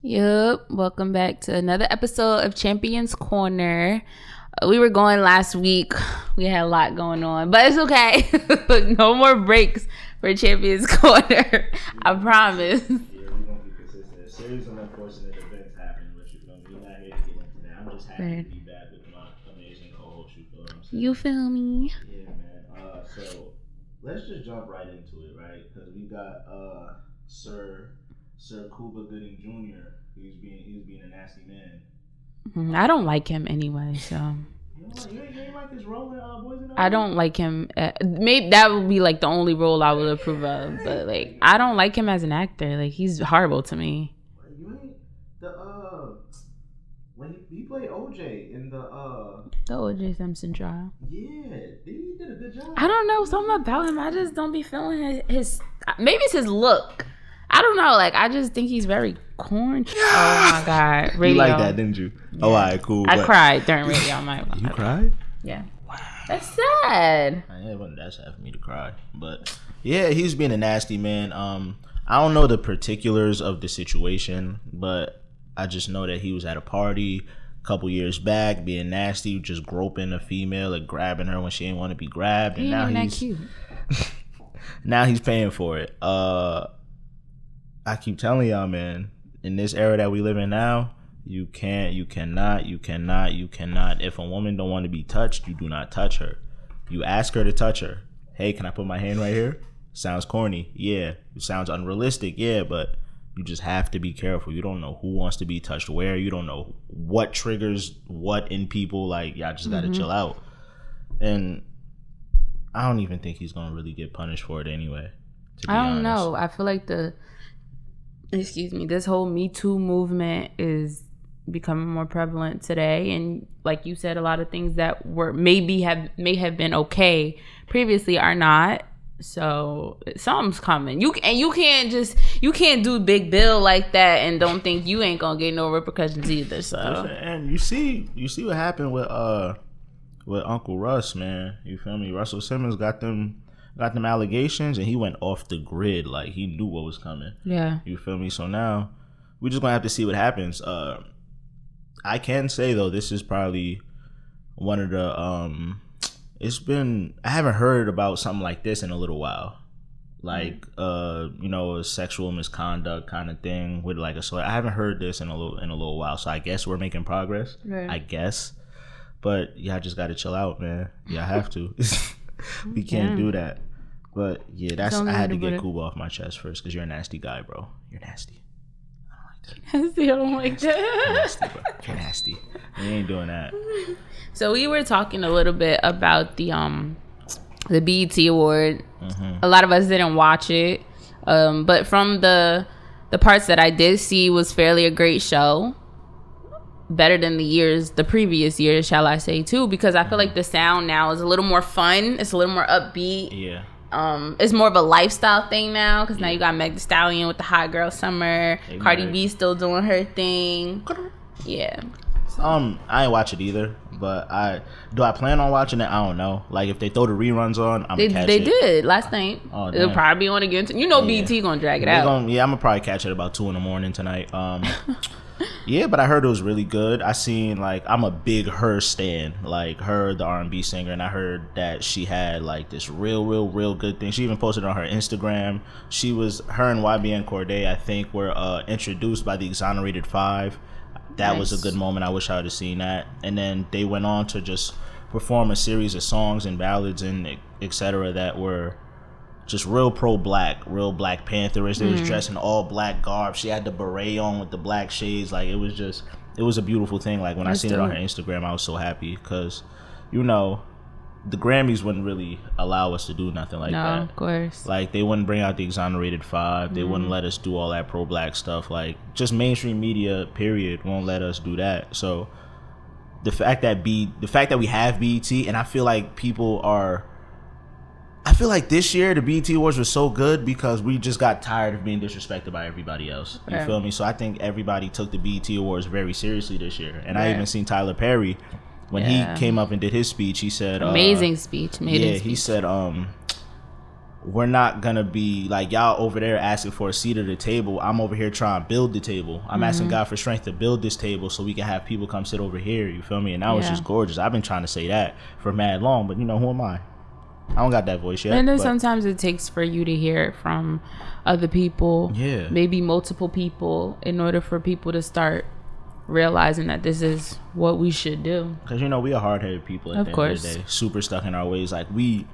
Yup. Welcome back to another episode of Champions Corner. We were going last week. We had a lot going on, but it's okay. No more breaks for Champions Corner. I promise. Yeah, we're gonna be consistent. A series of unfortunate events happen, but you feel me? We're not here to get into that. I'm just happy to be back with my amazing co-host. You feel what I'm saying? You feel me? Yeah, man. So let's just jump right into it, right? Because we got Sir Cuba Gooding Jr. He's being a nasty man. I don't like him anyway, so. You ain't like his role in Boys and I don't like him. Maybe that would be like the only role I would approve of, but like I don't like him as an actor. Like he's horrible to me. You ain't when he played OJ in the O.J. Simpson trial. Yeah, he did a good job. I don't know, something about him. I just don't be feeling his maybe it's his look. I don't know. Like I just think he's very corny. Oh my god, radio. You like that, didn't you? Yeah. Oh, all right, cool. I cried during radio. You cried? Yeah. Wow. That's sad. It wasn't that sad for me to cry, but yeah, he's being a nasty man. I don't know the particulars of the situation, but I just know that he was at a party a couple years back, being nasty, just groping a female and grabbing her when she didn't want to be grabbed, and now he's cute. Now he's paying for it. I keep telling y'all, man, in this era that we live in now, you cannot. If a woman don't want to be touched, you do not touch her. You ask her to touch her. Hey, can I put my hand right here? Sounds corny. Yeah. It sounds unrealistic. Yeah, but you just have to be careful. You don't know who wants to be touched where. You don't know what triggers what in people. Like, y'all just got to chill out. And I don't even think he's going to really get punished for it anyway. I don't know. I feel like this whole Me Too movement is becoming more prevalent today, and like you said, a lot of things that may have been okay previously are not. So something's coming. You can't do Big Bill like that and don't think you ain't gonna get no repercussions either. So and you see what happened with Uncle Russ, man. You feel me? Russell Simmons got them allegations, and he went off the grid. Like, he knew what was coming. Yeah. You feel me? So now we're just gonna have to see what happens. I can say though, this is probably one of the I haven't heard about something like this in a little while. Like a sexual misconduct kind of thing with like I haven't heard this in a little while. So I guess we're making progress. Right. I guess. But yeah, I just gotta chill out, man. Yeah, I have to. We can't do that. But yeah, I had to get Cuba off my chest first, because you're a nasty guy, bro. You're nasty. I don't like that. You're nasty, bro. You're nasty. You ain't doing that. So we were talking a little bit about the BET Award. Mm-hmm. A lot of us didn't watch it, but from the parts that I did see, was fairly a great show. Better than the previous years, shall I say, too, because I feel like the sound now is a little more fun. It's a little more upbeat. Yeah. It's more of a lifestyle thing now, because now you got Meg Thee Stallion with the Hot Girl Summer. Hey, Cardi B still doing her thing. Yeah. I ain't watch it either, but I plan on watching it. I don't know. Like, if they throw the reruns on, I'm gonna catch it. They did last night. Oh, it'll probably be on again. BET gonna drag it out. I'm gonna probably catch it about 2 a.m. tonight. Yeah, but I heard it was really good. I seen, like, I'm a big Her stan, like Her, the R&B singer, and I heard that she had like this real good thing. She even posted on her Instagram. Her and YBN Cordae, I think, were introduced by the Exonerated Five. That was a good moment. I wish I would have seen that. And then they went on to just perform a series of songs and ballads and etc. that were just real pro-black, real Black Pantherish. They was dressed in all black garb. She had the beret on with the black shades. Like, it was a beautiful thing. Like, when I seen it on her Instagram, I was so happy, because, the Grammys wouldn't really allow us to do nothing like that. No, of course. Like, they wouldn't bring out the Exonerated Five. They wouldn't let us do all that pro-black stuff. Like, just mainstream media, period, won't let us do that. So, the fact that we have BET, and I feel like this year the BET Awards was so good because we just got tired of being disrespected by everybody else. You feel me? So I think everybody took the BET Awards very seriously this year. And I even seen Tyler Perry, when he came up and did his speech, he said... Amazing speech. He said, we're not gonna be like y'all over there asking for a seat at the table. I'm over here trying to build the table. I'm asking God for strength to build this table so we can have people come sit over here. You feel me? And that was just gorgeous. I've been trying to say that for mad long, but you know, who am I? I don't got that voice yet. And then sometimes it takes for you to hear it from other people, maybe multiple people, in order for people to start realizing that this is what we should do. Because you know, we are hard-headed people at the end of the day, super stuck in our ways. Like we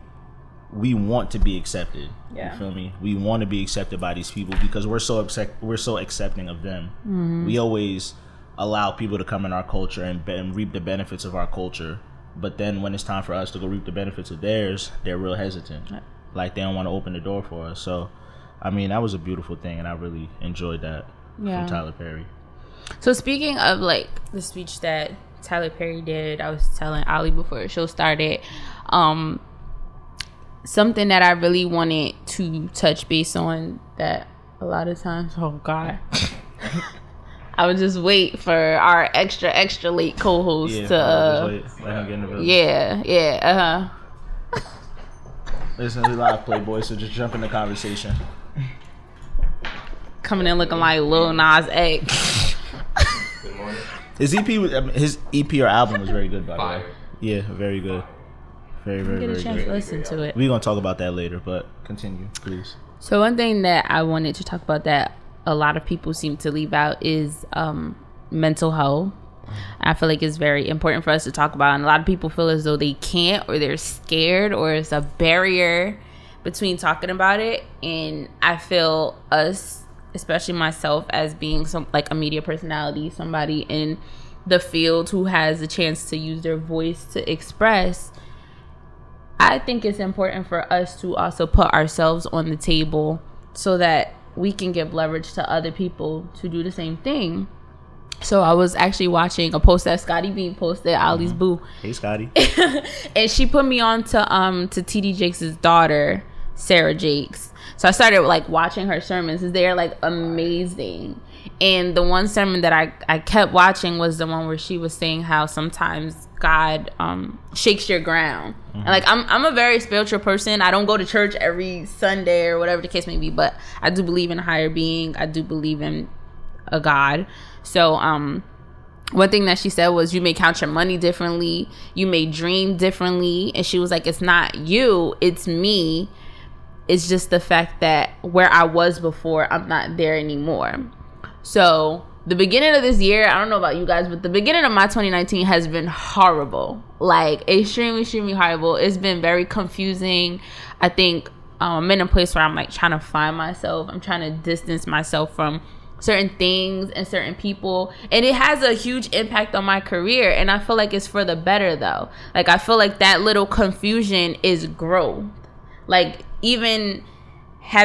want to be accepted. You feel me? We want to be accepted by these people because we're so accepting of them. We always allow people to come in our culture and reap the benefits of our culture, but then when it's time for us to go reap the benefits of theirs, they're real hesitant. Like they don't want to open the door for us. So I mean, that was a beautiful thing, and I really enjoyed that from Tyler Perry. So speaking of like the speech that Tyler Perry did, I was telling Ali before the show started, something that I really wanted to touch base on that a lot of times, oh God, I would just wait for our extra late co-host to let him get in the building. Listen, we live, Playboy, so just jump in the conversation. Coming in looking like Lil Nas X. Good morning. His EP or album was very good, by the way. Yeah, very good. Very, very, very good. Get a chance to listen to it. We're going to talk about that later, but continue, please. So one thing that I wanted to talk about that a lot of people seem to leave out is mental health. I feel like it's very important for us to talk about, and a lot of people feel as though they can't, or they're scared, or it's a barrier between talking about it. And I feel us, especially myself, as being like a media personality, somebody in the field who has a chance to use their voice to express, I think it's important for us to also put ourselves on the table so that we can give leverage to other people to do the same thing. So I was actually watching a post that Scotty Bean posted, Ali's boo. Hey, Scotty. And she put me on to TD Jakes' daughter, Sarah Jakes. So I started like watching her sermons. They're like amazing. And the one sermon that I kept watching was the one where she was saying how sometimes God shakes your ground. And like I'm a very spiritual person. I don't go to church every Sunday or whatever the case may be, but I do believe in a higher being. I do believe in a God. So one thing that she said was, you may count your money differently, you may dream differently. And she was like, it's not you, it's me. It's just the fact that where I was before, I'm not there anymore. So the beginning of this year, I don't know about you guys, but the beginning of my 2019 has been horrible. Like extremely, extremely horrible. It's been very confusing. I think I'm in a place where I'm like trying to find myself. I'm trying to distance myself from certain things and certain people, and it has a huge impact on my career. And I feel like it's for the better though. Like I feel like that little confusion is growth. Like even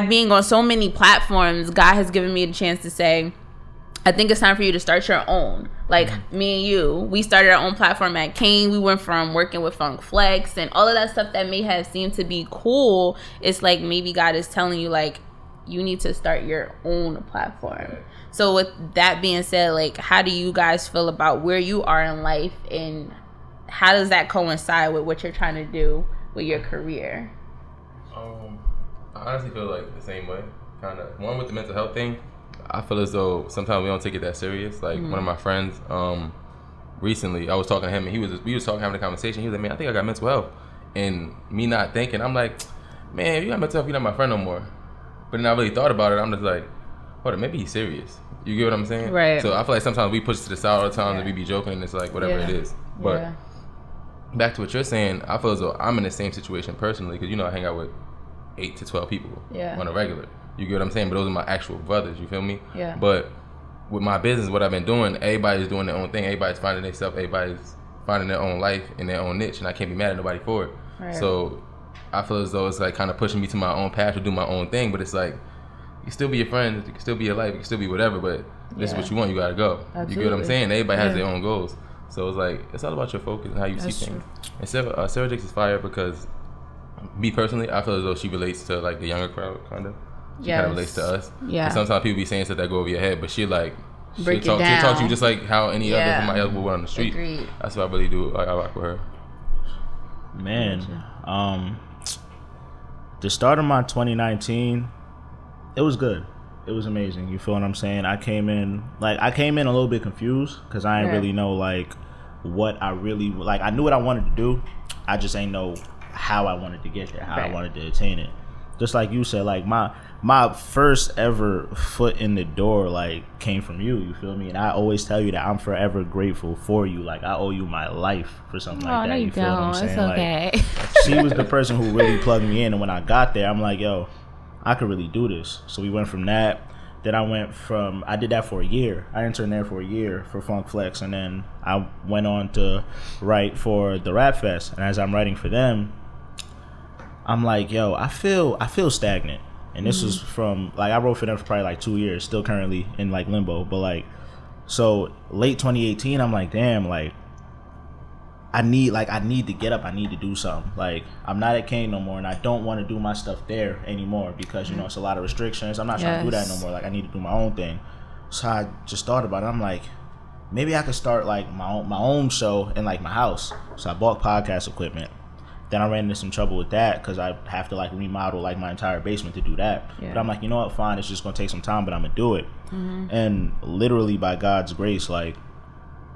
being on so many platforms, God has given me the chance to say, I think it's time for you to start your own. Like me and you, we started our own platform at Kayy. We went from working with Funk Flex and all of that stuff that may have seemed to be cool. It's like maybe God is telling you like, you need to start your own platform. So with that being said, like, how do you guys feel about where you are in life, and how does that coincide with what you're trying to do with your career? I honestly feel like the same way. Kind of one with the mental health thing. I feel as though sometimes we don't take it that serious. Like one of my friends, recently, I was talking to him, and we was talking, having a conversation. He was like, "Man, I think I got mental health," and me not thinking, I'm like, "Man, you got mental health, you're not my friend no more." But then I really thought about it. I'm just like, hold on, maybe he's serious. You get what I'm saying? Right. So I feel like sometimes we push to the side all the time, and we be joking, and it's like whatever it is. But back to what you're saying, I feel as though I'm in the same situation personally, because I hang out with 8 to 12 people on a regular. You get what I'm saying? But those are my actual brothers. You feel me? Yeah. But with my business, what I've been doing, everybody's doing their own thing. Everybody's finding themselves. Everybody's finding their own life in their own niche, and I can't be mad at nobody for it. Right. So I feel as though it's like kind of pushing me to my own path to do my own thing, but it's like, you can still be your friends, you can still be your life, you can still be whatever, but this is what you want, you gotta go. Absolutely. You get what I'm saying? Everybody has their own goals. So it's like, it's all about your focus and how you see things. And Sarah Jakes is fire because, me personally, I feel as though she relates to like the younger crowd, kind of. She kind of relates to us. Yeah. And sometimes people be saying stuff that go over your head, but she'll talk to you just like how any other somebody else would on the street. Agreed. That's what I really do. Like, I rock with her. Man, the start of my 2019, it was good. It was amazing. You feel what I'm saying? I came in a little bit confused because I didn't really know like what I really like. I knew what I wanted to do. I just ain't know how I wanted to get there, how I wanted to attain it. Just like you said, like my first ever foot in the door like came from you. You feel me? And I always tell you that I'm forever grateful for you. Like I owe you my life for something like that. No, you feel what I'm saying? It's okay. Like, she was the person who really plugged me in, and when I got there, I'm like, yo, I could really do this. So we went from that. Then I did that for a year. I interned there for a year for Funk Flex, and then I went on to write for the Rap Fest. And as I'm writing for them, I'm like, yo, I feel stagnant. And this was from, like, I wrote for them for probably like 2 years, still currently in like limbo. But like, so late 2018, I'm like, damn, like, I need to get up. I need to do something. Like, I'm not at Kayy no more, and I don't want to do my stuff there anymore because, you know, it's a lot of restrictions. I'm not trying to do that no more. Like, I need to do my own thing. So I just thought about it. I'm like, maybe I could start like my own show in like my house. So I bought podcast equipment. Then I ran into some trouble with that because I have to like remodel like my entire basement to do that. Yeah. But I'm like, you know what, fine, it's just gonna take some time, but I'm gonna do it. And literally by God's grace, like,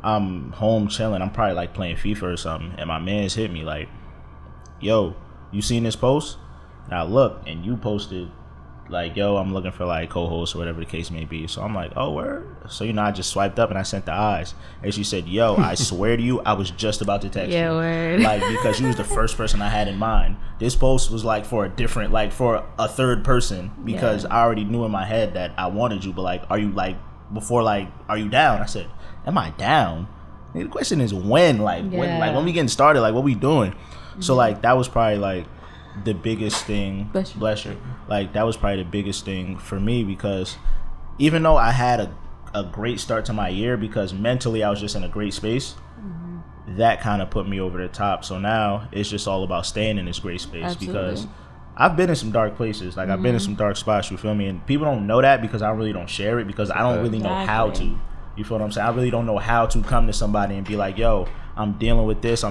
I'm home chilling. I'm probably like playing FIFA or something, and my man's hit me like, yo, you seen this post? And I look, and you posted like, yo, I'm looking for like co-hosts or whatever the case may be. So I'm like, oh, word. So, you know, I just swiped up and I sent the eyes, and she said, yo, I swear to you, I was just about to text you. Word. Like, because you was the first person I had in mind. This post was like for a third person, because I already knew in my head that I wanted you, but like, are you like, before like, are you down? I said, am I down? The question is when, like, when we getting started, like, what we doing? So like, that was probably like the biggest thing. Bless you. Like, that was probably the biggest thing for me, because even though I had a great start to my year, because mentally I was just in a great space, that kind of put me over the top. So now it's just all about staying in this great space. Because I've been in some dark places. Like, I've been in some dark spots, you feel me? And people don't know that because I really don't share it, because I don't really know how to. You feel what I'm saying? I really don't know how to come to somebody and be like, yo, I'm dealing with this,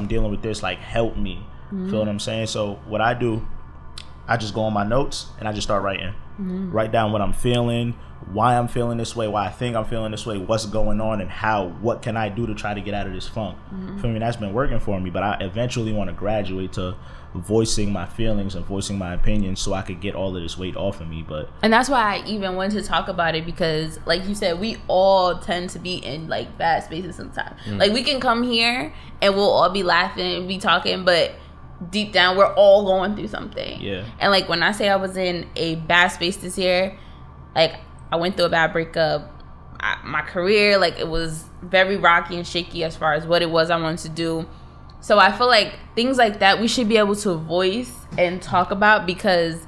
like, help me. Feel what I'm saying? So what I do, I just go on my notes and I just start writing. Write down what I'm feeling, why I'm feeling this way, why I think I'm feeling this way, what's going on, and what can I do to try to get out of this funk. Feel me? That's been working for me, but I eventually want to graduate to voicing my feelings and voicing my opinions so I could get all of this weight off of me. And that's why I even wanted to talk about it, because like you said, we all tend to be in like bad spaces sometimes. Like, we can come here and we'll all be laughing and be talking, but deep down we're all going through something. And like, when I say I was in a bad space this year, like, I went through a bad breakup. My career, like, it was very rocky and shaky as far as what it was I wanted to do. So I feel like things like that we should be able to voice and talk about, because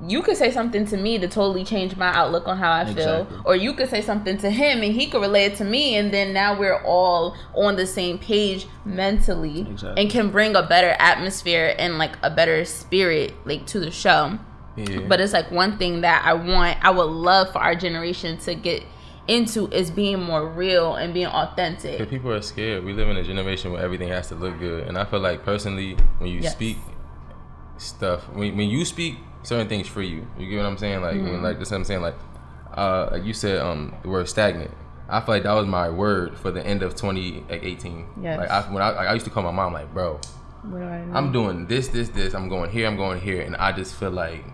you could say something to me to totally change my outlook on how I feel, or you could say something to him and he could relate it to me, and then now we're all on the same page mentally, and can bring a better atmosphere and like a better spirit like to the show. But it's like one thing that I would love for our generation to get into is being more real and being authentic. Because people are scared. We live in a generation where everything has to look good, and I feel like personally, when you speak stuff, when you speak certain things for you, you get what I'm saying? Like, when, like, this is what I'm saying. Like you said, the word stagnant. I feel like that was my word for the end of 2018. Like, I used to call my mom like, bro, I'm doing this. I'm going here, and I just feel like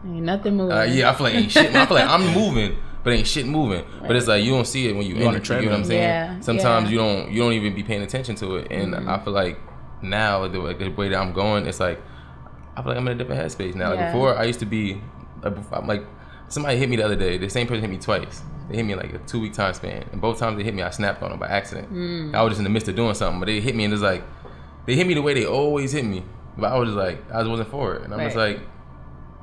ain't nothing moving. I feel like ain't shit. I feel like I'm moving, but ain't shit moving. But it's like you don't see it when you in it. You know what I'm saying? Sometimes you don't even be paying attention to it. And I feel like now the way that I'm going, it's like I feel like I'm in a different headspace now. Like, before, I used to be I'm like, somebody hit me the other day. The same person hit me twice. They hit me in like a 2-week time span, and both times they hit me, I snapped on them by accident. I was just in the midst of doing something, but they hit me, and it's like they hit me the way they always hit me. But I was just like, I just wasn't for it, and I'm just like.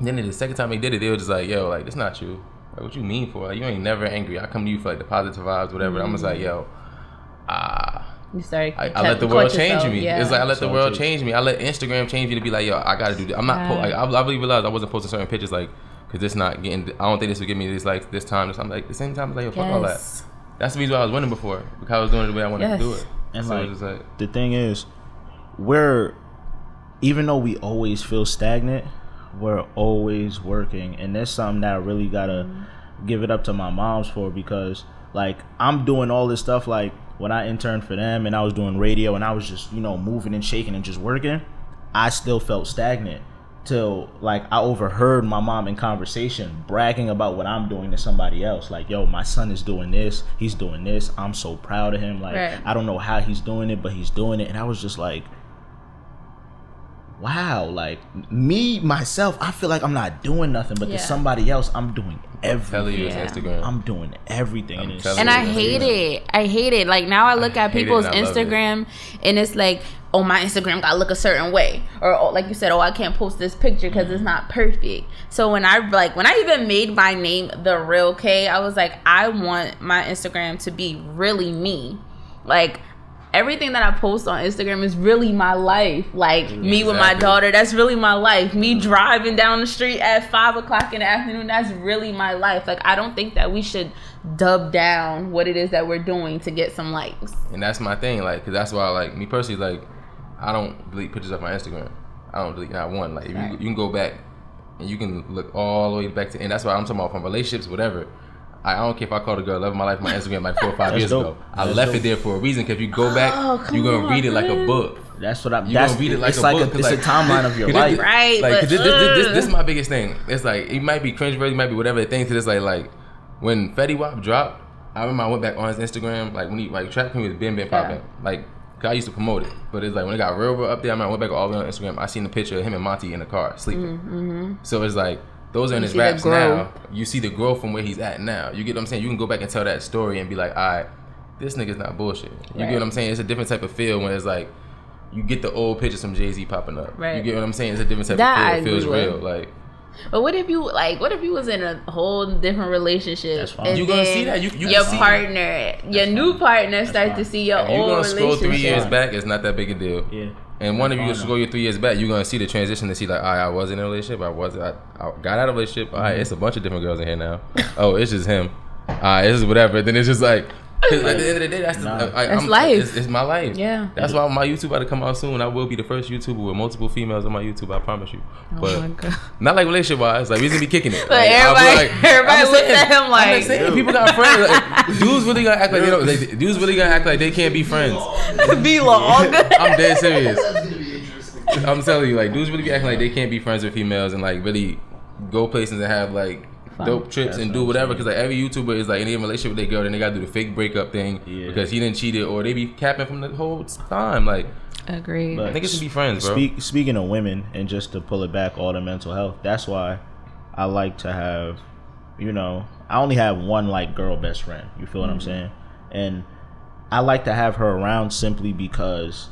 Then the second time they did it, they were just like, yo, like, this not you. Like, what you mean for? Like, you ain't never angry. I come to you for like the positive vibes, whatever. I'm just like, yo, you started. I let the world change me. It's like I let the world change me. I let Instagram change me to be like, yo, I gotta do this. I'm not. I really realized I wasn't posting certain pictures, like, cause this not getting. I don't think this would give me this like this time. I'm like, the same time, like, yo, fuck all that. That's the reason why I was winning before, because I was doing it the way I wanted to do it. And so like, the thing is, even though we always feel stagnant, we're always working, and that's something that I really gotta give it up to my moms for, because like I'm doing all this stuff. Like when I interned for them and I was doing radio and I was just, you know, moving and shaking and just working, I still felt stagnant till like I overheard my mom in conversation bragging about what I'm doing to somebody else. Like, yo, my son is doing this, he's doing this, I'm so proud of him. Like, right. I don't know how he's doing it, but he's doing it. And I was just like, wow, like me, myself, I feel like I'm not doing nothing, but to somebody else, I'm doing everything. Instagram. I'm doing everything. And I hate it. I hate it. Like now I look at people's Instagram and it's like, oh, my Instagram gotta look a certain way. Or oh, like you said, oh, I can't post this picture because it's not perfect. So when I even made my name The Real Kayy, I was like, I want my Instagram to be really me. Like, everything that I post on Instagram is really my life. Like me with my daughter, that's really my life. Me driving down the street at 5 o'clock in the afternoon, that's really my life. Like I don't think that we should dub down what it is that we're doing to get some likes. And that's my thing, like, cause that's why, like, me personally, like, I don't delete pictures off my Instagram. I don't delete not one. Like if you can go back and you can look all the way back to, and that's why I'm talking about from relationships, whatever. I don't care if I called a girl love of my life my Instagram like 4 or 5 years ago. I left it there for a reason, because if you go back, you're gonna read it like a book. That's what I'm. You're gonna read it like a book. It's a timeline of your life, right? Like this is my biggest thing. It's like it might be cringeworthy, it might be whatever the thing. Cause it's like when Fetty Wap dropped, I remember I went back on his Instagram, like when he like Trap Queen was been popping, like. I used to promote it, but it's like when it got real up there, I went back all the way on Instagram. I seen the picture of him and Monty in the car sleeping. Mm-hmm. So it's like those are in his raps now. You see the growth from where he's at now. You get what I'm saying? You can go back and tell that story and be like, all right, this nigga's not bullshit. You get what I'm saying? It's a different type of feel when it's like you get the old pictures from Jay-Z popping up. Right. You get what I'm saying? It's a different type of feel. It feels real. Like. But what if you was in a whole different relationship? And you gonna see that your partner, your new partner, start to see your old relationship. You gonna scroll 3 years back? It's not that big a deal. Yeah. And one of you scroll your 3 years back, you're gonna see the transition to see like, all right, I was in a relationship. I got out of a relationship. All right, it's a bunch of different girls in here now. Oh, it's just him. All right, this is whatever. Then it's just like. Cause at the end of the day, that's life. It's my life. Yeah. That's why my YouTube about to come out soon. I will be the first YouTuber with multiple females on my YouTube. I promise you. But my God. Not like relationship wise. Like we gonna be kicking it. But like, everybody looks at him like. I'm saying, people got friends. Like, dudes really gonna act like they don't. Dudes really gonna act like they can't be friends. Be long. I'm dead serious. I'm telling you, like dudes really be acting like they can't be friends with females and like really go places and have like. Dope trips and do whatever, because like every YouTuber is like in a relationship with their girl, then they gotta do the fake breakup thing because he didn't cheat it, or they be capping from the whole time. Like, agreed. Niggas should be friends, bro. Speaking of women, and just to pull it back, all the mental health. That's why I like to have, you know, I only have one like girl best friend. You feel what I'm saying? And I like to have her around simply because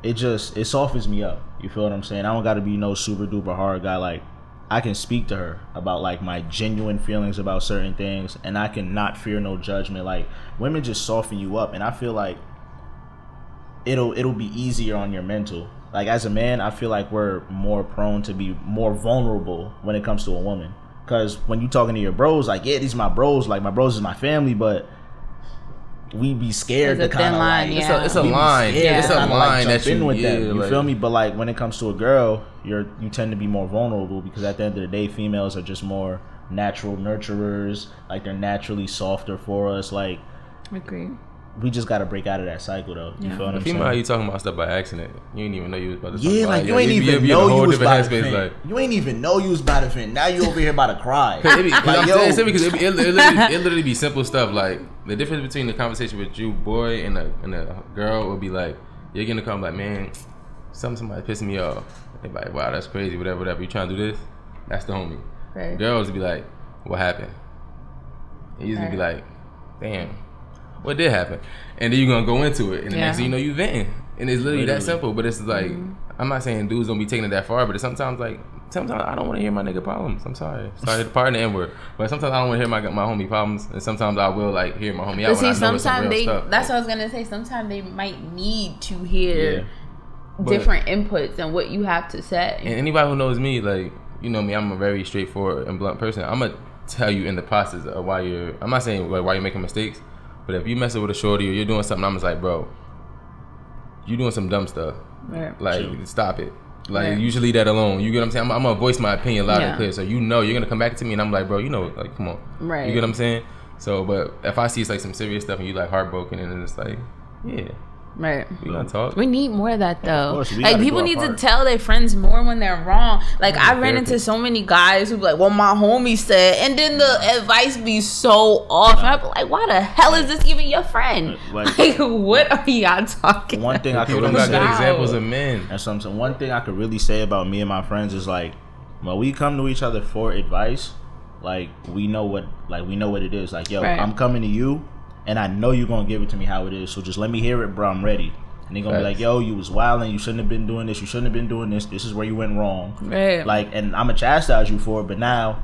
it softens me up. You feel what I'm saying? I don't gotta be no super duper hard guy. Like, I can speak to her about like my genuine feelings about certain things, and I can not fear no judgment. Like, women just soften you up, and I feel like it'll be easier on your mental. Like, as a man, I feel like we're more prone to be more vulnerable when it comes to a woman, because when you talking to your bros, like, yeah, these my bros, like my bros is my family, but we be scared to kind of like it's a line. It's a line that you with them. You feel me? But like when it comes to a girl, you tend to be more vulnerable, because at the end of the day, females are just more natural nurturers. Like, they're naturally softer for us. Like, agree. We just gotta break out of that cycle, though. You feel what I'm saying? Female, you talking about stuff by accident. You ain't even know you was about to. Yeah, like you ain't even know you was about to vent. You ain't even know you was about to vent. Now you over here about to cry. Because it literally be simple stuff. Like, the difference between the conversation with you, boy, and a girl would be like, you're gonna come like, man, somebody pissing me off. They be like, wow, that's crazy. Whatever. You trying to do this? That's the homie. Right. Girls would be like, what happened? And you just be like, damn. What did happen? And then you're gonna go into it, and the next thing you know, you venting, and it's literally that simple. But it's like, I'm not saying dudes don't be taking it that far, but sometimes I don't want to hear my nigga problems. I'm sorry to pardon the N-word, but sometimes I don't want to hear my homie problems, and sometimes I will like hear my homie out. But see, sometimes that's what I was gonna say. Sometimes they might need to hear different inputs than what you have to say. And anybody who knows me, like, you know me, I'm a very straightforward and blunt person. I'm gonna tell you in the process of why you're. I'm not saying like why you're making mistakes. But if you messing with a shorty or you're doing something, I'm just like, bro, you doing some dumb stuff. Right. Like, stop it. Like, you should leave that alone. You get what I'm saying? I'm gonna voice my opinion loud and clear. So you're gonna come back to me and I'm like, bro, like, come on. Right. You get what I'm saying? So, but if I see it's like some serious stuff and you like heartbroken and it's like, yeah. Right. We gonna talk. We need more of that though. Course, like people need to tell their friends more when they're wrong. Like I ran into so many guys who be like, well, my homie said, and then the advice be so off. And I be like, why the hell is this even your friend? Like what are y'all talking One thing I could really say, examples of men. That's what I'm saying. One thing I could really say about me and my friends is like, when we come to each other for advice, like we know what it is. Like, yo, I'm coming to you. And I know you're going to give it to me how it is. So just let me hear it, bro. I'm ready. And they're going to be like, yo, you was wilding. You shouldn't have been doing this. You shouldn't have been doing this. This is where you went wrong. Right. Like, and I'm going to chastise you for it. But now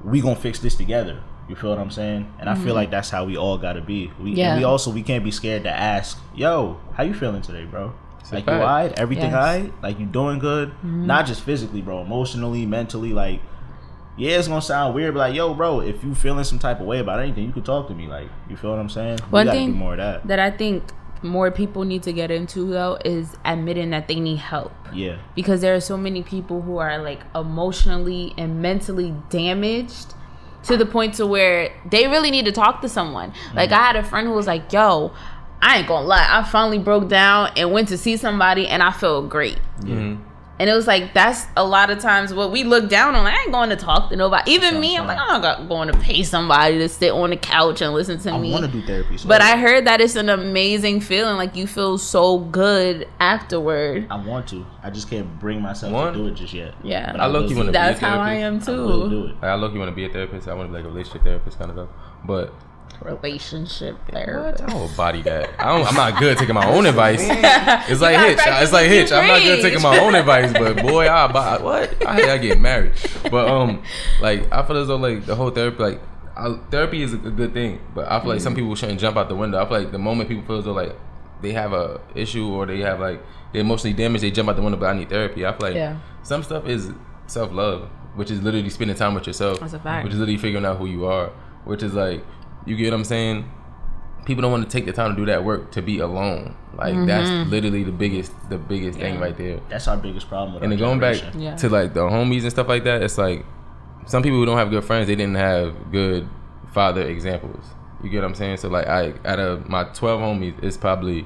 we going to fix this together. You feel what I'm saying? And I feel like that's how we all got to be. We can't be scared to ask, yo, how you feeling today, bro? Like, you all right? Everything all right? Like, you doing good? Not just physically, bro. Emotionally, mentally, like. Yeah, it's gonna sound weird, but like, yo, bro, if you feeling some type of way about anything, you could talk to me. Like, you feel what I'm saying? One thing do more of that I think more people need to get into though is admitting that they need help. Yeah. Because there are so many people who are like emotionally and mentally damaged to the point to where they really need to talk to someone. Like I had a friend who was like, yo, I ain't gonna lie, I finally broke down and went to see somebody and I felt great. And it was like, that's a lot of times what we look down on. I ain't going to talk to nobody. Even me, I'm like, I'm not going to pay somebody to sit on the couch and listen to me. I want to do therapy. But I heard that it's an amazing feeling. Like, you feel so good afterward. I want to. I just can't bring myself to do it just yet. Yeah. But I look, you want to be a therapist. That's how I am, too. I will do it. I look, you want to be a therapist. I want to be like a relationship therapist kind of though. But... relationship therapist. I don't body that. I'm not good at taking my own advice. It's like Hitch. It's like Hitch. I'm not good at taking my own advice, but boy, I get married. But like I feel as though like the whole therapy, like therapy is a good thing, but I feel like some people shouldn't jump out the window. I feel like the moment people feel as though like they have a issue or they have like they're emotionally damaged, they jump out the window. But I need therapy. I feel like some stuff is self-love, which is literally spending time with yourself. That's a fact. Which is literally figuring out who you are, which is like. You get what I'm saying? People don't want to take the time to do that work to be alone. Like that's literally the biggest thing right there. That's our biggest problem with and then going back to like the homies and stuff like that, it's like some people who don't have good friends, they didn't have good father examples. You get what I'm saying? So like out of my 12 homies, it's probably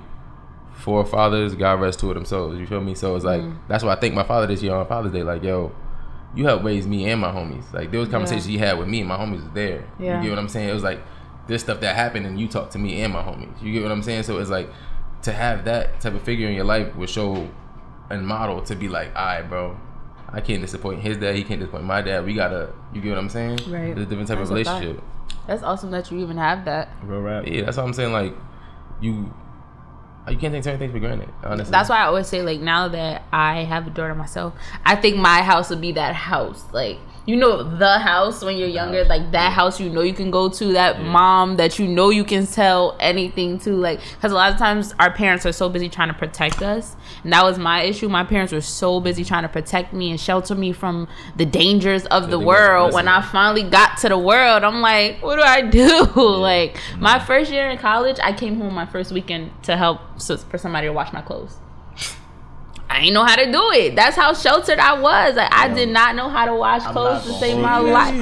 4 fathers, God rest 2 of them souls. You feel me? So it's like that's why I thank my father this year on Father's Day. Like, yo, you helped raise me and my homies. Like there was conversations he had with me and my homies was there. You get what I'm saying? It was like this stuff that happened and you talk to me and my homies. You get what I'm saying? So it's like to have that type of figure in your life would show and model to be like, all right, bro, I can't disappoint his dad. He can't disappoint my dad. We gotta, you get what I'm saying? Right. There's a different type of relationship. That's awesome that you even have that. Real rap. Yeah, that's what I'm saying. Like you can't take certain things for granted, honestly. That's why I always say, like, now that I have a daughter myself, I think my house would be that house. Like, you know, the house when you're younger, like that house you know you can go to, that mom that you know you can tell anything to, like, because a lot of times our parents are so busy trying to protect us, and that was my issue. My parents were so busy trying to protect me and shelter me from the dangers of the world. When I finally got to the world, I'm like, what do I do? Like, my first year in college, I came home my first weekend to help for somebody to wash my clothes. I didn't know how to do it. That's how sheltered I was. Like, I did not know how to wash clothes to save my life.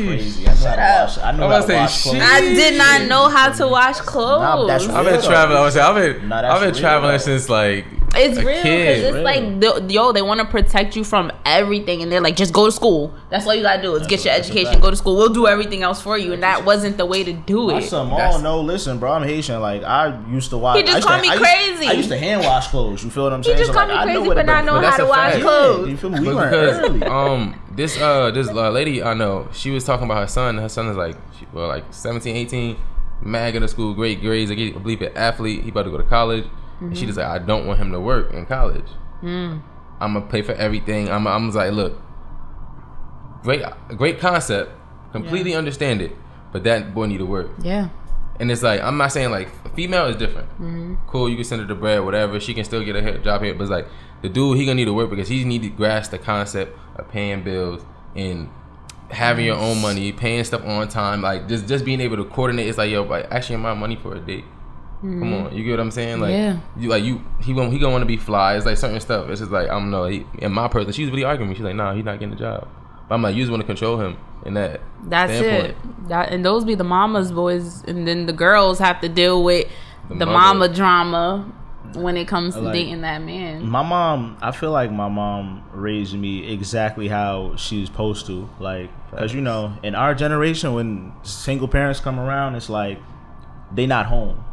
Shut up. I did not know how to wash clothes. I've been traveling. I've been traveling since like it's real because it's like they want to protect you from everything, and they're like, just go to school. That's all you gotta do is get your education, go to school. We'll do everything else for you, and that wasn't the way to do it. No, listen, bro. I'm Haitian. Like I used to watch. He just called me crazy. I used to hand wash clothes. You feel what I'm saying? He just called me crazy, but not know how to wash clothes. You feel me? We learned early. This lady I know, she was talking about her son. Her son is like 17, 18, mad in the school, great grades. I believe an athlete. He about to go to college. And she just like, I don't want him to work in college. I'm gonna pay for everything. I'm like, look, great concept. Completely understand it, but that boy need to work. Yeah. And it's like, I'm not saying like female is different. Cool, you can send her the bread, whatever. She can still get a job here, but it's like the dude, he gonna need to work because he need to grasp the concept of paying bills and having your own money, paying stuff on time, like just being able to coordinate. It's like, yo, but actually, my money for a date. Come on, you get what I'm saying? Like, Yeah. He gonna want to be fly. It's like certain stuff. It's just like, I don't know. And my person, she was really arguing with me. She's like, nah, he's not getting the job. But I'm like, you just want to control him in that. That's standpoint. it. And those be the mama's boys, and then the girls have to deal with the mama drama when it comes to dating that man. My mom, I feel like my mom raised me exactly how she's supposed to. Like, because, you know, in our generation, when single parents come around, it's like they not home.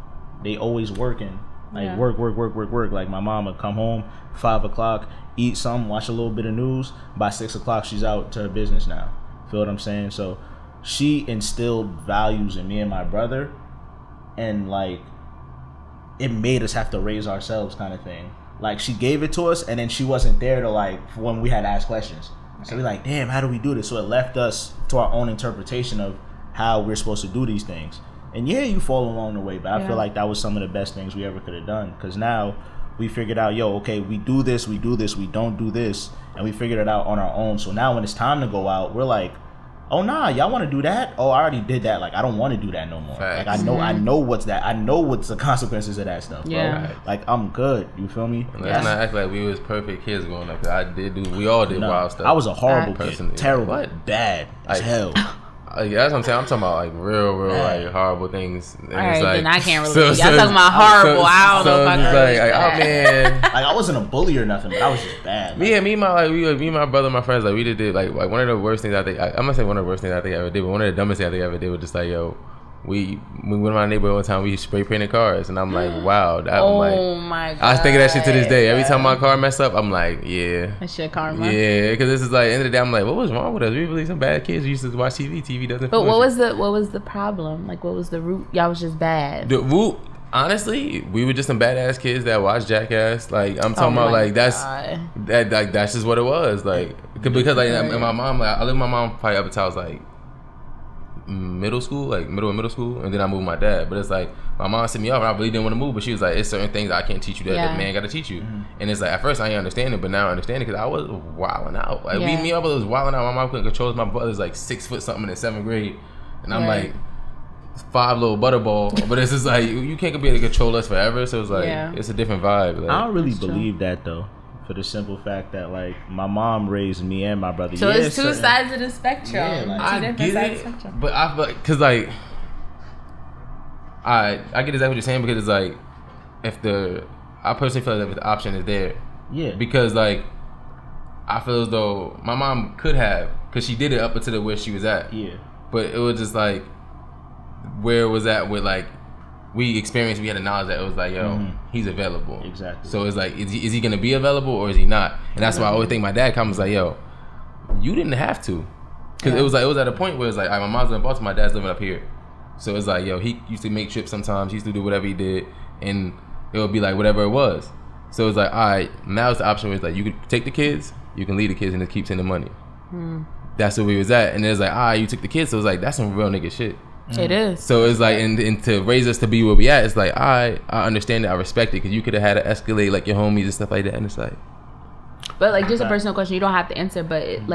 They always working. Like, work. Like, my mom would come home 5 o'clock, eat something, watch a little bit of news. By 6 o'clock, she's out to her business now. Feel what I'm saying? So she instilled values in me and my brother, and like it made us have to raise ourselves, kind of thing. Like, she gave it to us, and then she wasn't there to, like, when we had to ask questions. So we're like, damn, how do we do this? So it left us to our own interpretation of how we're supposed to do these things. And yeah, you fall along the way, but I feel like that was some of the best things we ever could have done. Because now we figured out, okay, we do this, we don't do this, and we figured it out on our own. So now when it's time to go out, we're like, oh nah, y'all want to do that? Oh, I already did that. Like, I don't want to do that no more. Facts. Like, I know what's that. I know what's the consequences of that stuff, bro. Yeah. Like, I'm good. You feel me? Let's not act like we was perfect kids growing up. We all did wild stuff. I was a horrible kid. Personally. Terrible. What? Bad as hell. That's what I'm saying. I'm talking about like real like horrible things. And all right, like, then I can't relate. Y'all talking about horrible. I don't know if I can relate. Like, oh man, like, I wasn't a bully or nothing, but I was just bad. Like, me and my brother, and my friends, like, we did like one of the worst things I think. I'm gonna say one of the worst things I think I ever did, but one of the dumbest things I think I ever did was just like, we went to my neighborhood one time. We spray painted cars, and I'm like, wow. My god. I was thinking that shit to this day. Every time my car messed up, I'm like, yeah. That shit karma. Yeah, because this is like, end of the day, I'm like, what was wrong with us? We really some bad kids. We used to watch TV. TV doesn't. But what was the problem? Like, what was the root? Y'all was just bad. The root, honestly, we were just some badass kids that watched Jackass. Like, I'm talking about, like, that's just what it was. Like, because like, and my mom, like, I lived with my mom probably up until I was like middle school, like middle school, and then I moved with my dad. But it's like, my mom sent me off and I really didn't want to move, but she was like, it's certain things I can't teach you that the man got to teach you. And it's like, at first I didn't understand it, but now I understand it because I was wilding out. Like, me and my brother was wilding out. My mom couldn't control us. My brother's like 6 foot something in 7th grade, and I'm like 5 little butterball. But it's just like, you can't be able to control us forever. So it's like, it's a different vibe. Like, I don't really believe that though, for the simple fact that, like, my mom raised me and my brother. So it's two sides of the spectrum. Yeah, like, two different sides of the spectrum. But I feel like, because like, I get exactly what you're saying, because it's like, I personally feel like if the option is there. Yeah. Because like, I feel as though my mom could have, because she did it up until where she was at. Yeah. But it was just like, where it was at with like, we had a knowledge that it was like, he's available. Exactly. So it's like, is he going to be available or is he not? And that's why I always think my dad comes like, you didn't have to. Because it was at a point where it's like, my mom's in Boston, my dad's living up here. So it's like, he used to make trips sometimes. He used to do whatever he did. And it would be like whatever it was. So it's like, all right, now it's the option where it's like, you can take the kids, you can leave the kids, and it keeps sending money. That's where we was at. And it's like, all right, you took the kids. So it's like, that's some real nigga shit. It is. So it's like, and to raise us to be where we at, it's like, I understand it, I respect it, because you could have had to escalate like your homies and stuff like that, and it's like. But like, just a personal question, you don't have to answer. But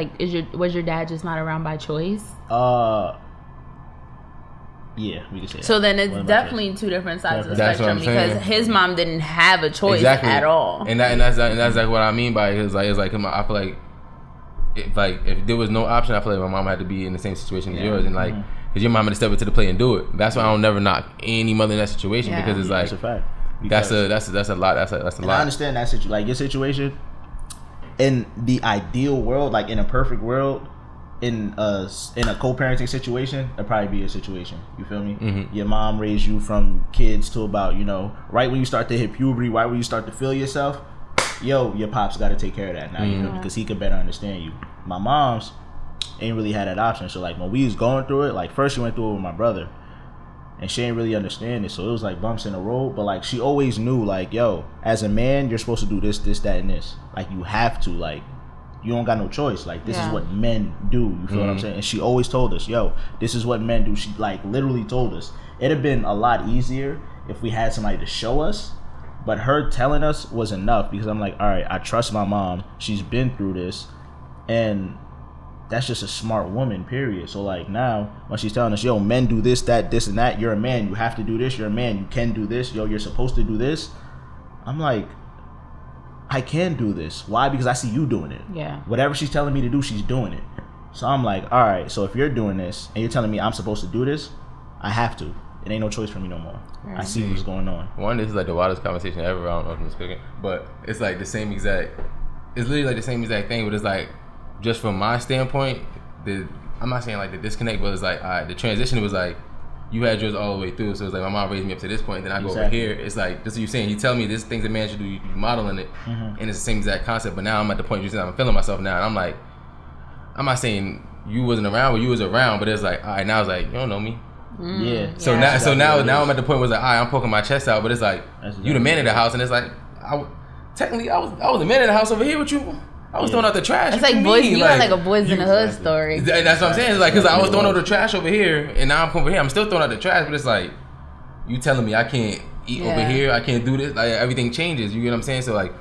was your dad just not around by choice? Yeah, we can say that. So then it's definitely two different sides of the spectrum, because his mom didn't have a choice at all. And that's like what I mean by it. It's like I feel like if there was no option, I feel like my mom had to be in the same situation as yours, and like. Because your mom had to step into the plate and do it. That's why I don't never knock any mother in that situation, because it's like, that's a fact. That's a lot. That's a lot. I understand that situation. Like, your situation, in the ideal world, like in a perfect world, in a co-parenting situation, that'd probably be a situation. You feel me? Mm-hmm. Your mom raised you from kids to about, right when you start to hit puberty, right when you start to feel yourself. Your pops got to take care of that now, you know, because he could better understand you. My mom's ain't really had that option. So like, when we was going through it, like, first she went through it with my brother, and she ain't really understand it, so it was like bumps in the road. But like, she always knew, like, as a man, you're supposed to do this, that, and this. Like, you have to, like, you don't got no choice. Like, this is what men do. You feel what I'm saying? And she always told us, this is what men do. She like literally told us. It'd have been a lot easier if we had somebody to show us, but her telling us was enough, because I'm like, all right, I trust my mom. She's been through this, and that's just a smart woman, period. So like now when she's telling us, yo, men do this, that, this and that, you're a man, you have to do this, you're a man, you can do this, yo, you're supposed to do this. I'm like, I can do this. Why? Because I see you doing it. Yeah. Whatever she's telling me to do, she's doing it. So I'm like, all right, so if you're doing this and you're telling me I'm supposed to do this, I have to. It ain't no choice for me no more. Right. I see what's going on. One, this is like the wildest conversation ever. I don't know if I'm speaking, but it's like the same exact. It's literally like the same exact thing, but it's like, just from my standpoint, I'm not saying like the disconnect, but it's like, all right, the transition was like, you had yours all the way through. So it's like my mom raised me up to this point, and then I go over here. It's like, this is what you're saying. You tell me this things a man should do, you modeling it, and it's the same exact concept. But now I'm at the point you're saying I'm feeling myself now, and I'm like, I'm not saying you wasn't around, but you was around, but it's like, all right, now it's like, you don't know me. Yeah. So now I'm at the point where it's like, all right, I'm poking my chest out, but it's like, you the man in the house, and it's like, technically I was the man in the house over here with you. I was throwing out the trash. It's like boys. You got like a boys in the hood story. That's what I'm saying. It's like, because I was throwing out the trash over here, and now I'm over here. I'm still throwing out the trash, but it's like, you telling me I can't eat over here, I can't do this. Like, everything changes. You get what I'm saying? So like,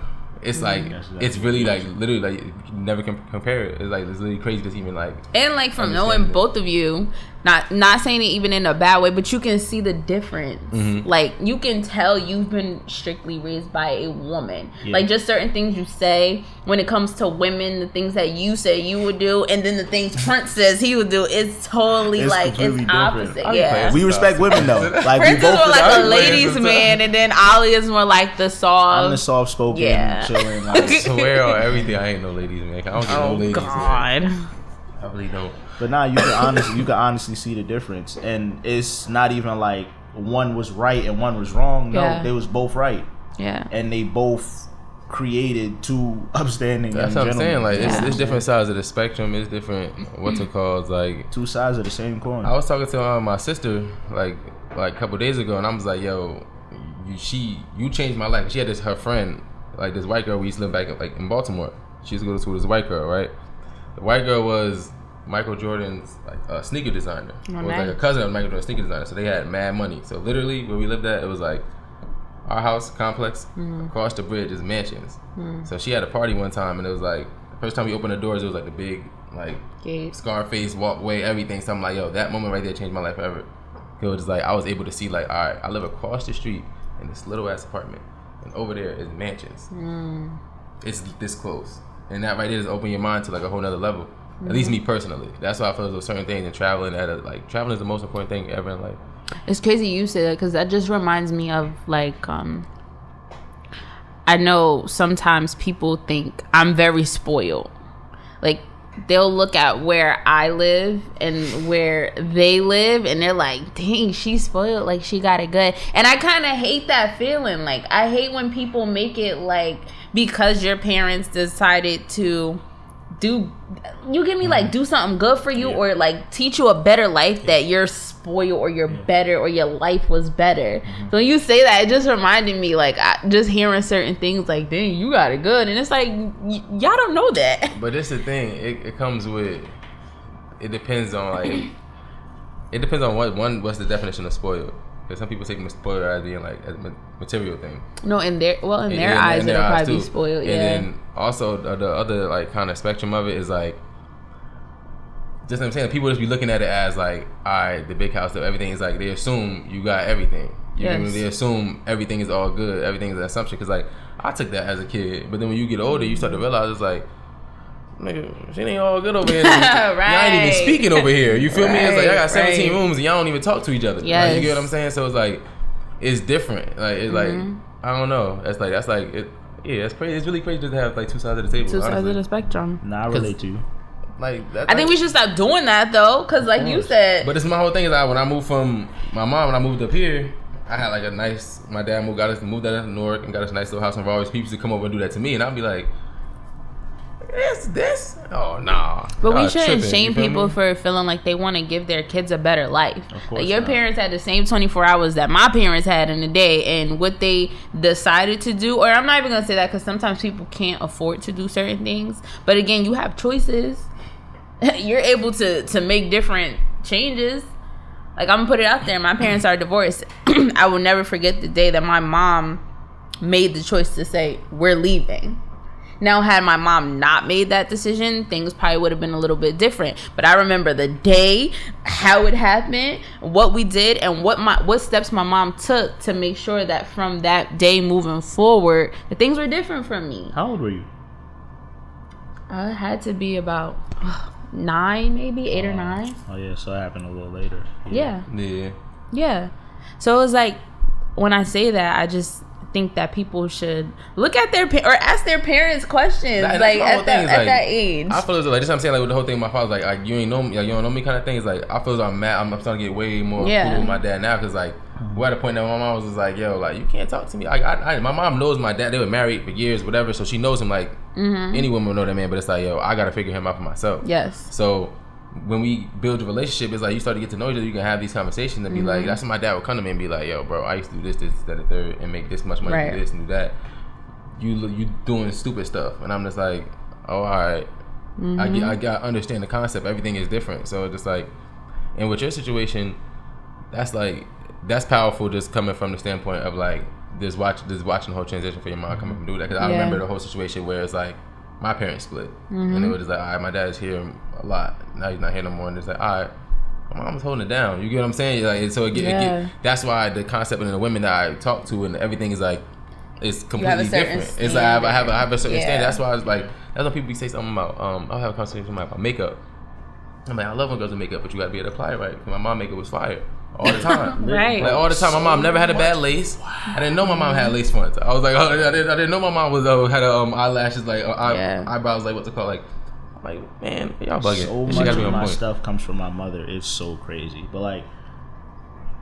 it's like, it's really like, literally like, you can never compare it. It's like, it's literally crazy to even like. And like, from knowing both of you, not saying it even in a bad way, but you can see the difference. Like, you can tell you've been strictly raised by a woman. Like, just certain things you say when it comes to women, the things that you say you would do, and then the things Prince says he would do, it's totally like, it's opposite. Yeah, we respect women though. Like, Prince we both is more like a ladies man, and then Ollie is more like the soft. I'm the soft spoken, chilling. I swear on everything, I ain't no ladies man. I don't get no ladies. God. Man. I really don't. But now you can honestly see the difference, and it's not even like one was right and one was wrong. No, they was both right. Yeah, and they both created two upstanding. That's what I'm saying. Like, it's different sides of the spectrum. It's different. What's it called? Like, two sides of the same coin. I was talking to my sister like a couple days ago, and I was like, "Yo, you changed my life." She had her friend, like this white girl. We used to live back like in Baltimore. She used to go to school with this white girl, right? The white girl was Michael Jordan's like sneaker designer. It was like a cousin of Michael Jordan's sneaker designer. So they had mad money. So literally where we lived at, it was like our house complex. Across the bridge is mansions. So she had a party one time, and it was like the first time we opened the doors, it was like the big like Scarface walkway, everything. So I'm like, yo, that moment right there changed my life forever. It was just like, I was able to see like, all right, I live across the street in this little ass apartment, and over there is mansions. It's this close. And that right there just open your mind to like a whole nother level. At least me personally. That's why I feel as though certain things and traveling traveling is the most important thing ever in life. It's crazy you say that, because that just reminds me of like I know sometimes people think I'm very spoiled. Like, they'll look at where I live and where they live, and they're like, dang, she's spoiled, like she got it good. And I kind of hate that feeling. Like, I hate when people make it like, because your parents decided to do something good for you, or like teach you a better life, that you're spoiled or you're better or your life was better. So when you say that, it just reminded me, like, just hearing certain things like, dang, you got it good, and it's like, y'all don't know that. But that's the thing, it comes with, it depends on like, it depends on what's the definition of spoiled. Because some people take spoiled as being like a material thing. No, in their eyes, it'll probably be spoiled. And then also the other like kind of spectrum of it is like, just what I'm saying, people just be looking at it as like, all right, the big house, everything is like, they assume you got everything. They assume everything is all good. Everything is an assumption. Because like, I took that as a kid, but then when you get older, you start to realize it's like, nigga, shit ain't all good over here. Y'all ain't even speaking over here. You feel me? It's like, I got 17 rooms and y'all don't even talk to each other. Like, you get what I'm saying? So it's like, it's different. Like, it's like, I don't know. That's like it. Yeah, it's crazy. It's really crazy just to have like two sides of the table. Two sides of the spectrum. Nah, I relate to you. Like, I think we should stop doing that though, because like you said. But it's my whole thing is like, when I moved from my mom, when I moved up here, I had like a nice. My dad moved out of Newark and got us a nice little house in Raleigh. People used to come over and do that to me, and I'd be like, this? Oh, nah. But we shouldn't shame people for feeling like they want to give their kids a better life. Like, your parents had the same 24 hours that my parents had in a day, and what they decided to do, or I'm not even going to say that, because sometimes people can't afford to do certain things. But again, you have choices. You're able to make different changes. Like, I'm going to put it out there. My parents are divorced. I will never forget the day that my mom made the choice to say, we're leaving. Now, had my mom not made that decision, things probably would have been a little bit different. But I remember the day, how it happened, what we did, and what steps my mom took to make sure that from that day moving forward, that things were different from me. How old were you? I had to be about 9, maybe 8 or 9. Oh yeah, so it happened a little later. Yeah. So it was like, when I say that, I just think that people should look at their or ask their parents questions at that age. I feel as though, like, this is what I'm saying, like, with the whole thing with my father, like you ain't know me, like, you don't know me kind of thing. Is like, I feel as though I'm starting to get way more cool with my dad now, because like we're at a point that my mom was just like, yo, like, you can't talk to me. My mom knows my dad. They were married for years, whatever, so she knows him like any woman would know that man. But it's like, yo, I gotta figure him out for myself. Yes. So when we build a relationship, it's like you start to get to know each other. You can have these conversations and be like, that's when my dad would come to me and be like, yo, bro, I used to do this, that, and third, and make this much money, do this and do that. You doing stupid stuff. And I'm just like, oh, all right. I understand the concept. Everything is different. So just like, and with your situation, that's powerful, just coming from the standpoint of like this watching the whole transition for your mom coming from do that. Because I remember the whole situation where it's like, my parents split, and it was just like, all right, my dad's here a lot. Now he's not here no more, and it's like, all right, my mom's holding it down. You get what I'm saying? Like, so that's why the concept and the women that I talk to and everything is like, it's completely different. Standard. It's like I have a certain standard. That's why I was like, that's when people say something about. I'll have a conversation about makeup. I'm like, I love when girls do makeup, but you gotta be able to apply it right. My mom makeup was fire. All the time. Right. Like all the time. My mom never had a bad lace. Wow. I didn't know my mom had lace fronts. I was like, I didn't know my mom was had eyelashes, like eyebrows, like what's it called? Like, I'm like, man, y'all bugging. So much of my stuff comes from my mother. It's so crazy. But like,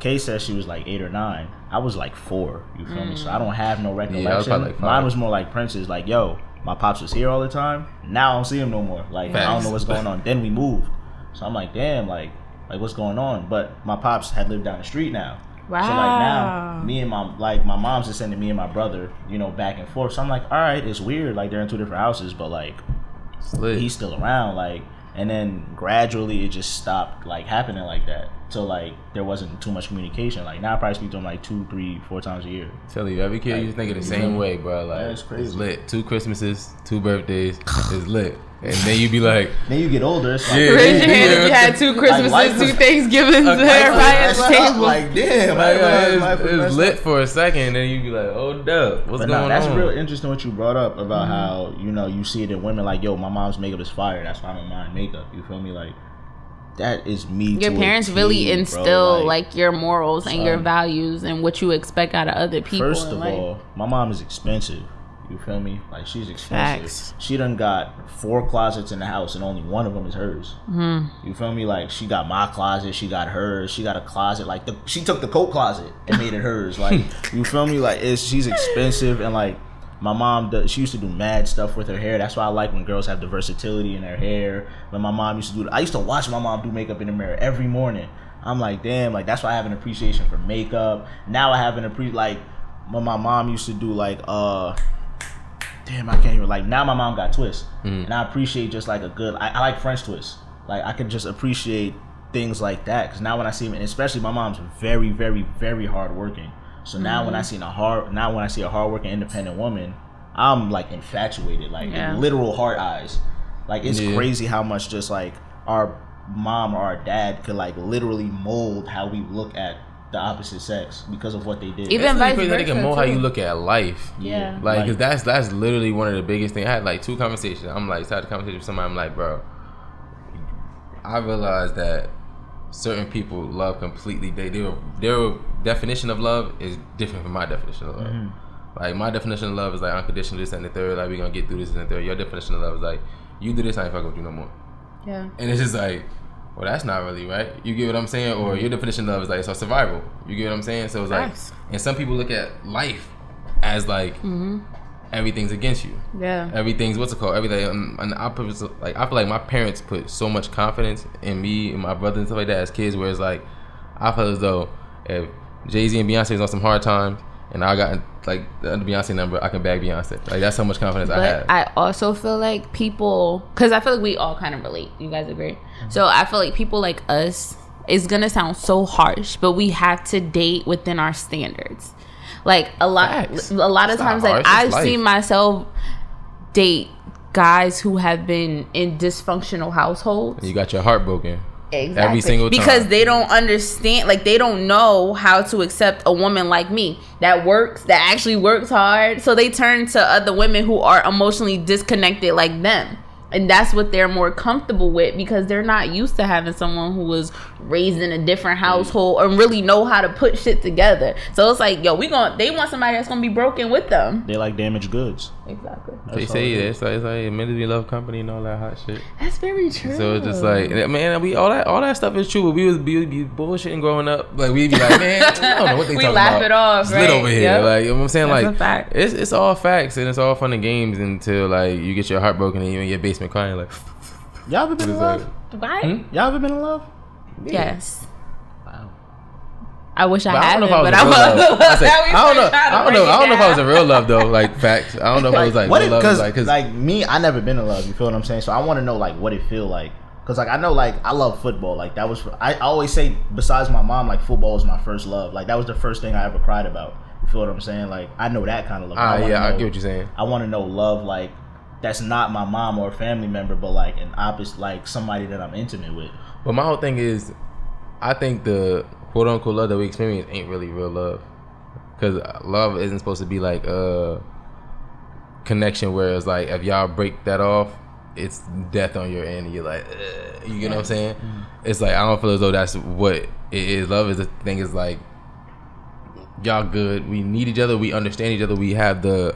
Kayy said she was like 8 or 9. I was like 4. You feel me? So I don't have no recollection. Yeah, I was probably like 5. Mine was more like Prince's. Like, yo, my pops was here all the time. Now I don't see him no more. Like, I don't know what's going on. Then we moved. So I'm like, damn, like what's going on? But my pops had lived down the street now. Wow. So like now, me and my mom's just sending me and my brother, back and forth. So I'm like, all right, it's weird. Like they're in 2 different houses, but like he's still around. Like, and then gradually it just stopped like happening like that. So like there wasn't too much communication. Like now I probably speak to him like 2, 3, 4 times a year. I tell you, every kid you think of the same way, bro. Like that's crazy. It's lit. 2 Christmases, 2 birthdays, it's lit. And then you be like, then you get older. It's like, raise your hand if you had 2 Christmases, like 2 Thanksgivings, everybody at the table. Like damn, it's lit for a second, and then you be like, oh, duh, what's going on? That's real interesting what you brought up about how you see it in women. Like, yo, my mom's makeup is fire. That's why I don't mind makeup. You feel me? Like that is me. Your parents really instill like your morals and your values and what you expect out of other people. First of all, my mom is expensive. You feel me? Like she's expensive. Facts. She done got 4 closets in the house and only one of them is hers. You feel me? Like she got my closet, she got hers, she got a closet. Like she took the coat closet and made it hers. Like you feel me? Like she's expensive. And like my mom, she used to do mad stuff with her hair. That's why I like when girls have the versatility in their hair. When my mom used to do, I used to watch my mom do makeup in the mirror every morning. I'm like, damn. Like that's why I have an appreciation for makeup. Now I have an like when my mom used to do like damn, I can't even, like, now my mom got twists. And I appreciate just like a good, I like French twists. Like I can just appreciate things like that. Because now when I see them, and especially my mom's very, very, very hardworking. So now when I see a hardworking, independent woman, I'm like infatuated, like literal heart eyes. Like it's crazy how much just like our mom or our dad could like literally mold how we look at the opposite sex because of what they did. Even vice versa, they can mold how you look at life. Yeah. Like, cause that's literally one of the biggest things. I had like 2 conversations. I'm like, started a conversation with somebody. I'm like, bro, I realized that certain people love completely. Their definition of love is different from my definition of love. Like my definition of love is like unconditional, this and the third. Like we gonna get through this and the third. Your definition of love is like, you do this, I ain't fucking with you no more. Yeah. And it's just like, well, that's not really right. You get what I'm saying? Or your definition of love is like, it's survival. You get what I'm saying? So it's like, and some people look at life as like, everything's against you. Yeah. Everything's, what's it called? Everything. And I feel like my parents put so much confidence in me and my brother and stuff like that as kids, where it's like, I feel as though if Jay-Z and Beyonce was on some hard times, and I got like the Beyonce number, I can bag Beyonce. Like that's how much confidence I have. I also feel like people, because I feel like we all kind of relate. You guys agree? So I feel like people like us, it's gonna sound so harsh, but we have to date within our standards. Like a lot of times, like I've seen myself date guys who have been in dysfunctional households. You got your heart broken. Exactly. Every single time. Because they don't understand, like, they don't know how to accept a woman like me that actually works hard. So they turn to other women who are emotionally disconnected like them. And that's what they're more comfortable with, because they're not used to having someone who was raised in a different household or really know how to put shit together. So it's like, yo, they want somebody that's gonna be broken with them. They like damaged goods. Exactly. They say it's like admittedly love company and all that hot shit. That's very true. So it's just like, man, we all that stuff is true. But we was be bullshitting growing up. Like we'd be like, man, I don't know what they talking about. We laugh it off, it's right? lit over here. Yep. Like, you know what I'm saying? That's like a fact. It's all facts and it's all fun and games until like you get your heart broken and you in your basement crying like. Y'all ever been in love? What? Y'all ever been in love? Yeah. Yes. Wow. I wish I hadn't, but I was. I don't know if I was in real love though. Like facts. I don't know if I was like real love. Because like me, I never been in love. You feel what I'm saying? So I want to know like what it feel like. Because like I know like I love football. Like that was I always say besides my mom, like football was my first love. Like that was the first thing I ever cried about. You feel what I'm saying? Like I know that kind of love. I get what you're saying. I want to know love like that's not my mom or a family member, but like an opposite, like somebody that I'm intimate with. But my whole thing is, I think the quote unquote love that we experience ain't really real love, because love isn't supposed to be like a connection where it's like if y'all break that off, it's death on your end, and you're like, you get what I'm saying? Mm-hmm. It's like I don't feel as though that's what it is. Love is the thing is like y'all good, we need each other, we understand each other, we have the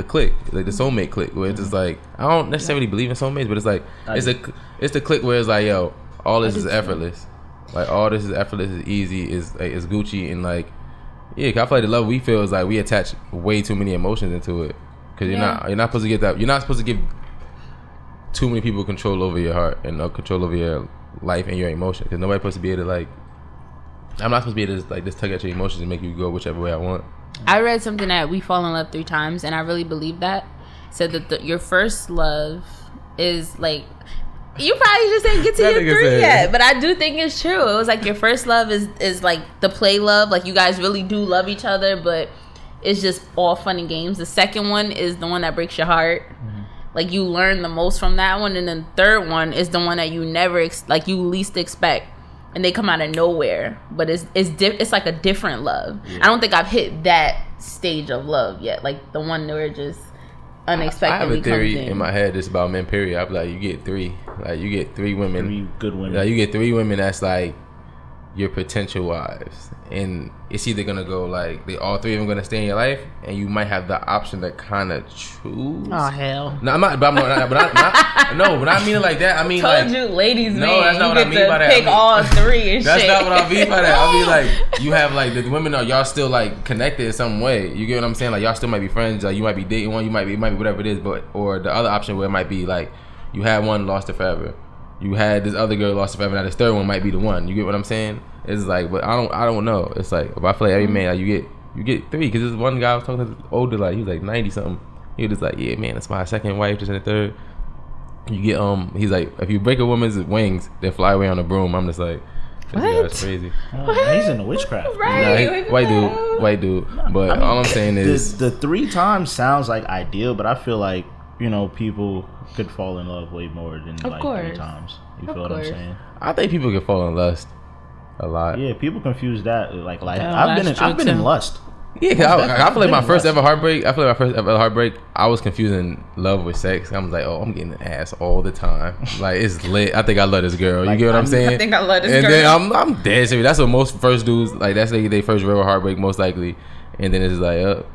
click, like the soulmate click, where it's just like I don't necessarily believe in soulmates, but it's like it's the click where it's like, yo, all this is effortless, like all this is effortless, is easy, is Gucci, and like I feel like the love we feel is like we attach way too many emotions into it, because you're not supposed to get that. You're not supposed to give too many people control over your heart and control over your life and your emotion, because nobody's supposed to be able to like. I'm not supposed to be able to like just tug at your emotions and make you go whichever way I want. I read something that we fall in love 3 times, and I really believe that. Said that your first love is like, you probably just didn't get to your 3 yet, but I do think it's true. It was like your first love is like the play love, like you guys really do love each other, but it's just all fun and games. The second one is the one that breaks your heart. Mm-hmm. Like you learn the most from that one, and then the third one is the one that you never you least expect. And they come out of nowhere, but it's like a different love. Yeah. I don't think I've hit that stage of love yet, like the one where it just unexpectedly I have a theory comes in my head just about men. Period. I'm like, you get 3 women, 3 good women. Like you get 3 women that's like your potential wives, and it's either gonna go like all 3 of them gonna stay in your life, and you might have the option to kind of choose. Oh hell! No, I'm not. But I mean it like that. I mean, told like, you, ladies, no, man, that's not you what I get mean to by that. pick all 3 and that's shit. not what I mean by that. I mean like you have like the women are y'all still like connected in some way. You get what I'm saying? Like y'all still might be friends. Like you might be dating one. You might be whatever it is. But or the other option where it might be like you had one, lost it forever. You had this other girl, lost it forever. Now this third one might be the one. You get what I'm saying? It's like, but I don't know. It's like, but I feel like every man, like you get 3, because this one guy I was talking to older, like he was like 90 something. He was just like, yeah, man, that's my second wife, just in the third. You get he's like, if you break a woman's wings, they fly away on a broom. I'm just like, this guy's crazy. He's into witchcraft. Right? White dude. But I mean, all I'm saying is the 3 times sounds like ideal, but I feel like people could fall in love way more than like 3 times. You feel what I'm saying? I think people can fall in lust a lot. Yeah, people confuse that. Like I've been in lust. Yeah, cause I feel like my first ever heartbreak. I was confusing love with sex. I was like, oh, I'm getting an ass all the time. Like it's lit. I think I love this girl. You get what I'm saying? I think I love this girl. And then I'm dead serious. That's what most first dudes like. That's like their first real heartbreak, most likely. And then it's like,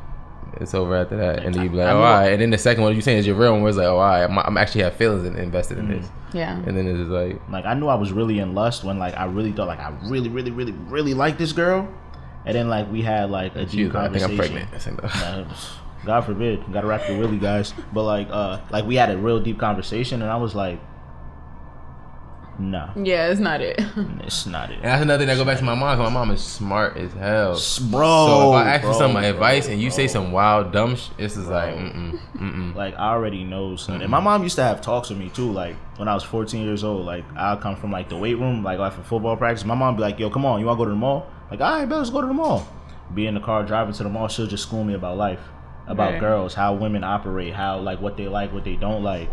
it's over after that. And then you be like, all right. And then the second one you saying is your real one, where it's like, all right, I'm actually have feelings invested in this. Yeah. And then it's like I knew I was really in lust when like I really thought like I really, really, really, really liked this girl. And then like we had like a deep conversation. I think I'm pregnant. God forbid. Gotta wrap the willy, guys. But like we had a real deep conversation, and I was like, nah. Yeah, it's not it. It's not it. And that's another thing that go back to my mom. Cause my mom is smart as hell, bro. So if I ask for some advice and you say some wild dumb shit, this is like, like I already know, son. And my mom used to have talks with me too. Like when I was 14 years old, like I'll come from like the weight room, like after football practice. My mom be like, "Yo, come on, you wanna go to the mall?" Like, all right, let's go to the mall. Be in the car driving to the mall. She'll just school me about life. about girls, how women operate, how like what they like, what they don't like.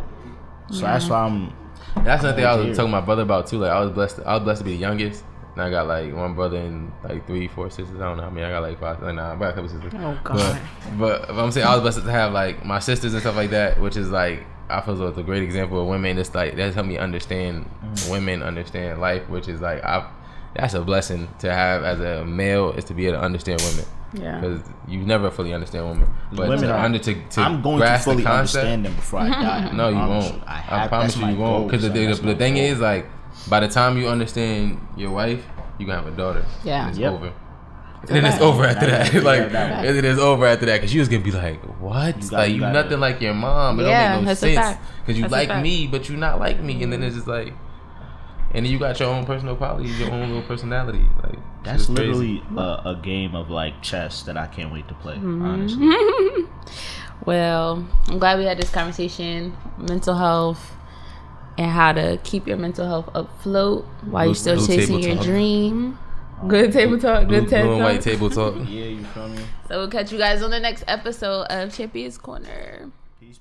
So that's why That's another thing I was talking to my brother about too. Like I was blessed to be the youngest. And I got like one brother and like 3, 4 sisters. I don't know. I mean, I got like 5. Like, nah, I got a couple sisters. Oh God. But I'm saying I was blessed to have like my sisters and stuff like that, which is like I feel as though it's a great example of women. It's like that's helped me understand women, understand life, which is like that's a blessing to have as a male, is to be able to understand women. Yeah. Because you never fully understand women. But women to I'm going to fully understand them before I die. No, you won't. I promise you won't. Because the thing is, like, by the time you understand your wife, you gonna have a daughter. Yeah. And it's over. And then it's over after that. Like, and it is over after that. Because you was gonna be like, what? You nothing like your mom. It don't make no sense. Because you like me, but you not like me. And then it's just like, and then you got your own personal qualities, your own little personality. Like, that's literally a game of like chess that I can't wait to play. Honestly. Well, I'm glad we had this conversation. Mental health and how to keep your mental health afloat while you're still chasing your dream. Good table talk. Good TED talk. White table talk. Yeah, you feel me? So we'll catch you guys on the next episode of Champion's Corner. Peace.